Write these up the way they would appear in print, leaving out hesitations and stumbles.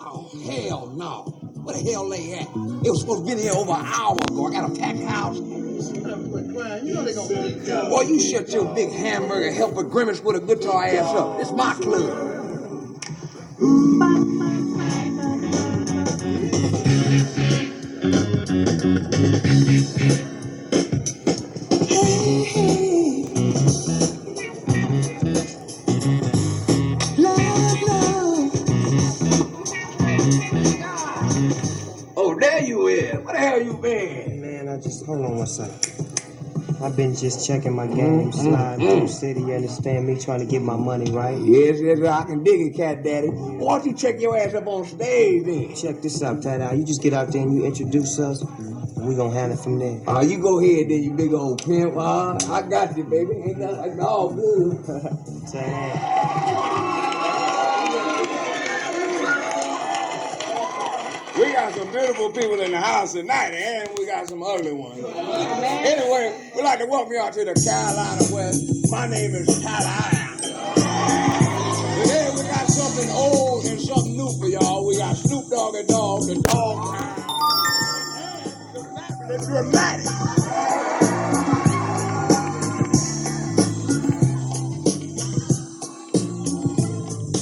Oh, hell no. Where the hell they at? It was supposed to be here over an hour ago. I got a packed house. You know they gonna beat you. Boy, you shut your big hamburger helper grimace with a guitar ass up. It's my club. Oh, there you is. Where the hell you been? Man, hold on one second. I've been just checking my game, sliding through the city, you understand me, trying to get my money right. Yes, I can dig it, Cat Daddy. Why don't you check your ass up on stage then? Check this out, Tada. You just get out there and you introduce us, and we gonna handle it from there. You go ahead then, you big old pimp. I got you, baby. Ain't nothing like all good. We got some beautiful people in the house tonight, and we got some ugly ones. Anyway, we'd like to welcome y'all to the Carolina West. My name is Tyler. Today we got something old and something new for y'all. We got Snoop Doggy Dogg, the dog pound, and the dramatic.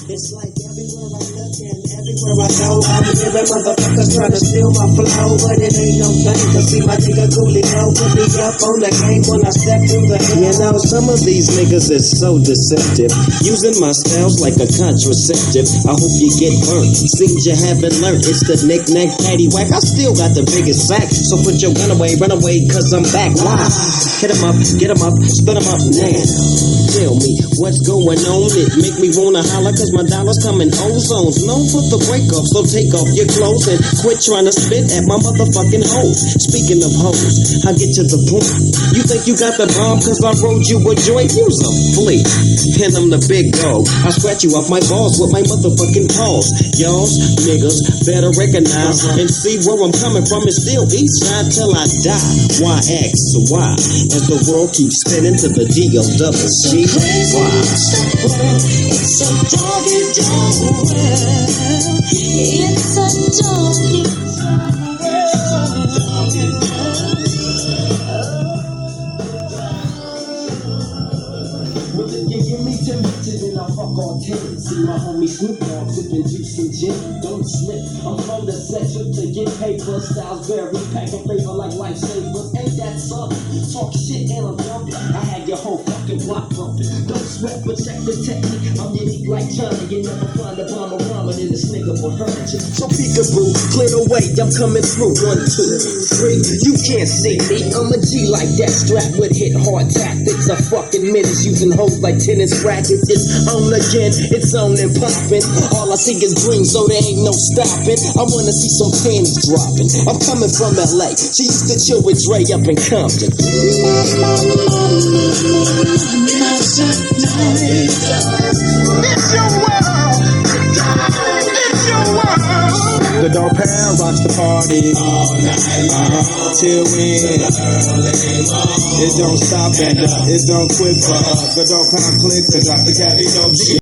It's like everywhere I look and everywhere I go, I'm hearing motherfuckers trying to steal my flow, but it ain't no thing, cause see my nigga Coolio put me up on the game when I step through the You know, some of these niggas is so deceptive, using my spells like a contraceptive. I hope you get burnt, seems you haven't learned, it's the knick-knack paddywhack. I still got the biggest sack, so put your gun away, run away, cause I'm back. Why? Hit 'em up, get 'em up, split 'em up now. Tell me what's going on, it make me wanna holler, cause my dollars come in ozones. Known for the breakup, so take off your clothes and quit trying to spit at my motherfucking hoes. Speaking of hoes, I get to the point. You think you got the bomb cause I rode you a joint? Use a flea, and I'm the big dog. I scratch you off my balls with my motherfucking paws. Y'all niggas better recognize and see where I'm coming from. It's still east side till I die. Why ask why? As the world keeps spinning to the D-O-double-G. Why? It's a doggy dog world. It's a doggy You give me 10 bitches and I'll fuck all 10. See my homie Snoop Dogg sipping juice and gin. Don't slip, I'm from the section to get paper. Styles vary, packing flavor like lifesavers. Ain't that something? Talk shit and I'm dumping. I had your whole fucking block bumping. Don't sweat, but check the technique. I'm unique like Johnny. You never find a bomb or ramen in this nigga for her. So peekaboo, clear the way, I'm coming through. 1, 2, 3, you can't see me. I'm a G like that, strapped with hit hard tactics. I fucking minutes using hoes like tennis rackets. It's on again, it's on and popping. All I see is green, so there ain't no stopping. I wanna see some panties dropping. I'm coming from LA. She used to chill with Dre up in Compton. The dog pound rocks the party till when it don't stop and it don't quit for us. The dog pound click to drop the cat.